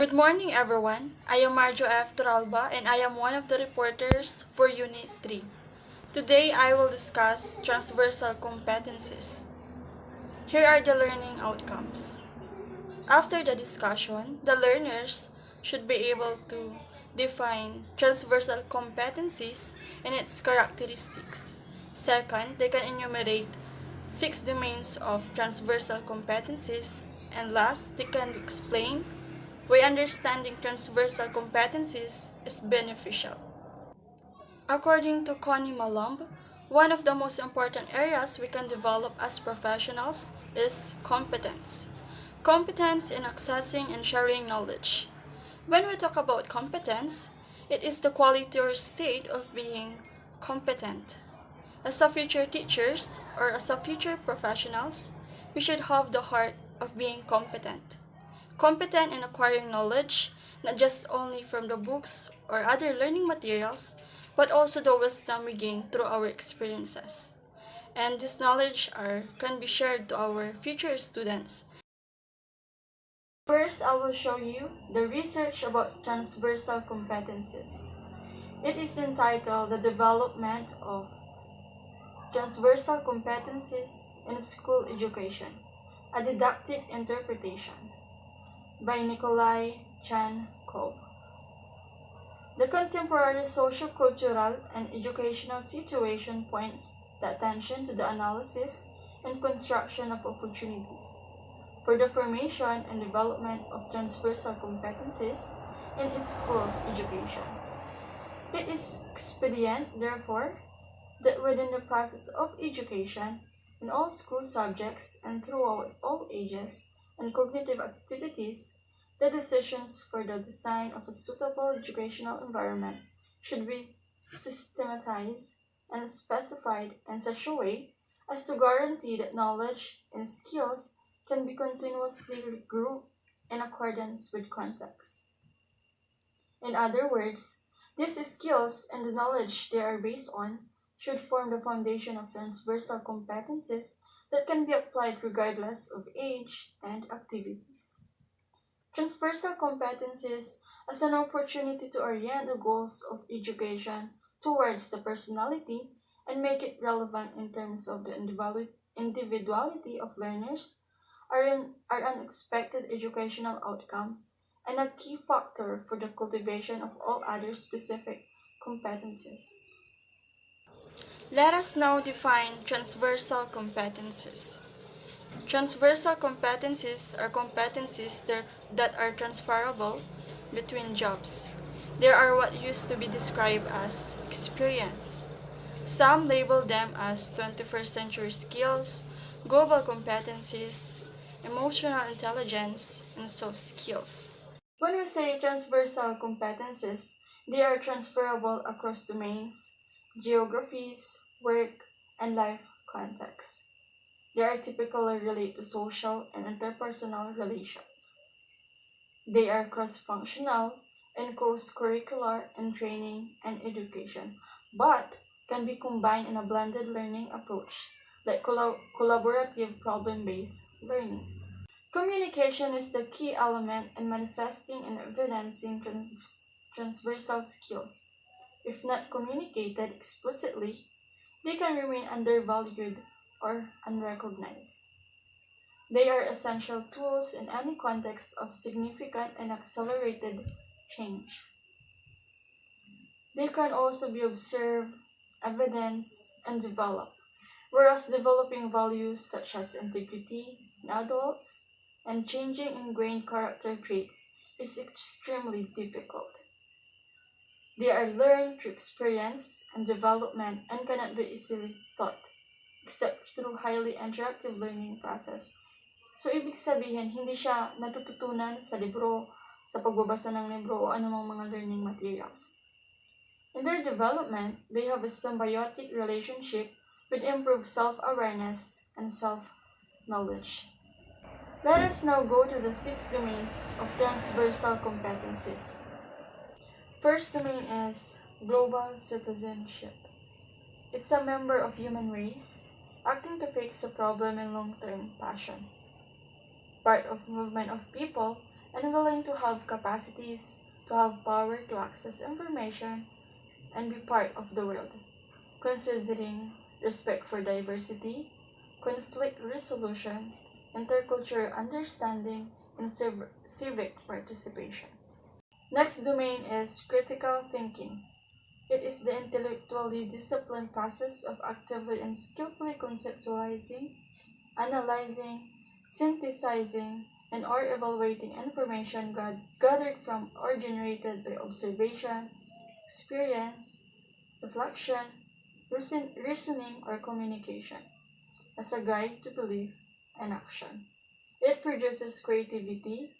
Good morning, everyone. I am Marjo F. Turalba, and I am one of the reporters for Unit 3. Today, I will discuss transversal competencies. Here are the learning outcomes. After the discussion, the learners should be able to define transversal competencies and its characteristics. Second, they can enumerate 6 domains of transversal competencies. And last, they can explain why understanding transversal competencies is beneficial. According to Connie Malumb, one of the most important areas we can develop as professionals is competence. Competence in accessing and sharing knowledge. When we talk about competence, it is the quality or state of being competent. As a future teachers or as a future professionals, we should have the heart of being competent. Competent in acquiring knowledge, not just only from the books or other learning materials, but also the wisdom we gain through our experiences. And this knowledge can be shared to our future students. First, I will show you the research about transversal competencies. It is entitled The Development of Transversal Competencies in School Education, a Didactic Interpretation by Nikolai Chankov. The contemporary socio-cultural and educational situation points the attention to the analysis and construction of opportunities for the formation and development of transversal competencies in school education. It is expedient, therefore, that within the process of education, in all school subjects and throughout all ages and cognitive activities, the decisions for the design of a suitable educational environment should be systematized and specified in such a way as to guarantee that knowledge and skills can be continuously regrouped in accordance with context. In other words, these skills and the knowledge they are based on should form the foundation of transversal competencies that can be applied regardless of age and activities. Transversal competencies as an opportunity to orient the goals of education towards the personality and make it relevant in terms of the individuality of learners are an expected educational outcome and a key factor for the cultivation of all other specific competencies. Let us now define transversal competencies. Transversal competencies are competencies that are transferable between jobs. They are what used to be described as experience. Some label them as 21st century skills, global competencies, emotional intelligence, and soft skills. When we say transversal competencies, they are transferable across domains, geographies, work, and life contexts. They are typically related to social and interpersonal relations. They are cross-functional and cross-curricular in training and education, but can be combined in a blended learning approach, like collaborative problem-based learning. Communication is the key element in manifesting and evidencing transversal skills. If not communicated explicitly, they can remain undervalued or unrecognized. They are essential tools in any context of significant and accelerated change. They can also be observed, evidenced, and developed, whereas developing values such as integrity in adults and changing ingrained character traits is extremely difficult. They are learned through experience and development and cannot be easily taught, except through highly interactive learning process. So, ibig sabihin, hindi siya natututunan sa libro, sa pagbabasa ng libro o anumang mga learning materials. In their development, they have a symbiotic relationship with improved self-awareness and self-knowledge. Let us now go to the 6 domains of transversal competencies. First domain is global citizenship. It's a member of human race, acting to fix a problem in long-term passion. Part of movement of people and willing to have capacities, to have power to access information, and be part of the world, considering respect for diversity, conflict resolution, intercultural understanding, and civic participation. Next domain is critical thinking. It is the intellectually disciplined process of actively and skillfully conceptualizing, analyzing, synthesizing, and or evaluating information gathered from or generated by observation, experience, reflection, reasoning, or communication as a guide to belief and action. It produces creativity,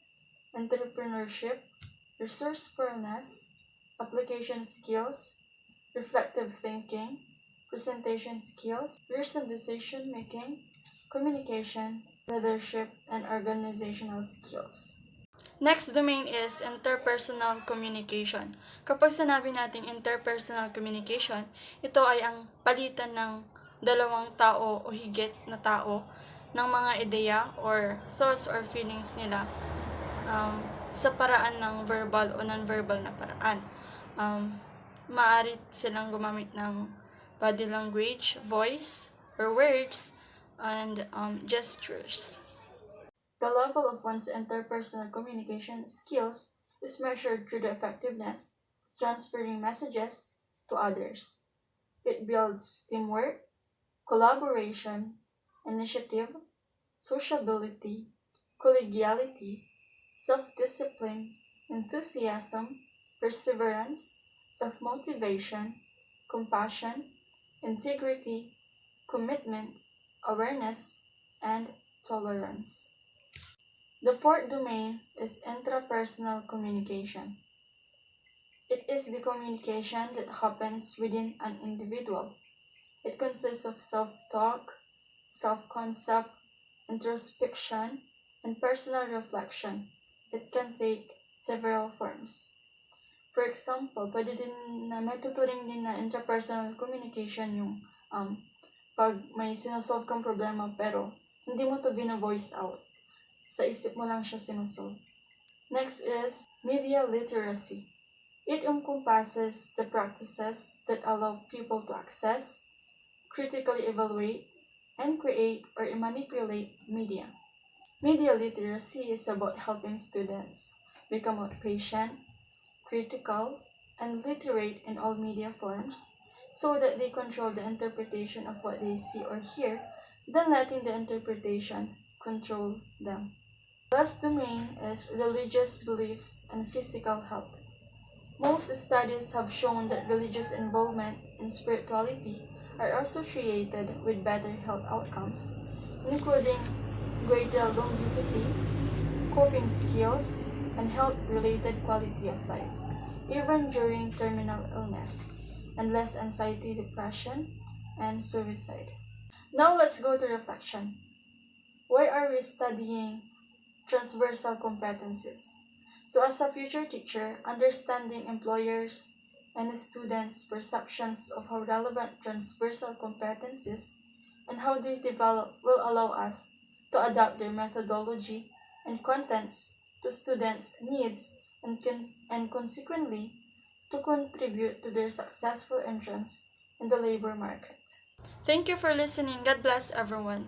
entrepreneurship, resourcefulness, application skills, reflective thinking, presentation skills, reasoned decision making, communication, leadership, and organizational skills. Next domain is interpersonal communication. Kapag sinabi nating interpersonal communication, ito ay ang palitan ng dalawang tao o higit na tao ng mga ideya or thoughts or feelings nila sa paraan ng verbal o non-verbal na paraan. Maaari silang gumamit ng body language, voice, or words, and gestures. The level of one's interpersonal communication skills is measured through the effectiveness of transferring messages to others. It builds teamwork, collaboration, initiative, sociability, collegiality, self-discipline, enthusiasm, perseverance, self-motivation, compassion, integrity, commitment, awareness, and tolerance. The fourth domain is intrapersonal communication. It is the communication that happens within an individual. It consists of self-talk, self-concept, introspection, and personal reflection. It can take several forms. For example, pwede din na matuturing din na intrapersonal communication yung pag may sinosolve kang problema pero hindi mo to bino-voice out. Sa isip mo lang siya sinosolve. Next is media literacy. It encompasses the practices that allow people to access, critically evaluate, and create or manipulate media. Media literacy is about helping students become more patient, critical, and literate in all media forms so that they control the interpretation of what they see or hear, then letting the interpretation control them. Last domain is religious beliefs and physical health. Most studies have shown that religious involvement in spirituality are associated with better health outcomes, including greater longevity, coping skills, and health-related quality of life, even during terminal illness, and less anxiety, depression, and suicide. Now let's go to reflection. Why are we studying transversal competencies? So as a future teacher, understanding employers and students' perceptions of how relevant transversal competencies and how they develop will allow us to adapt their methodology and contents to students' needs and consequently to contribute to their successful entrance in the labor market. Thank you for listening. God bless everyone.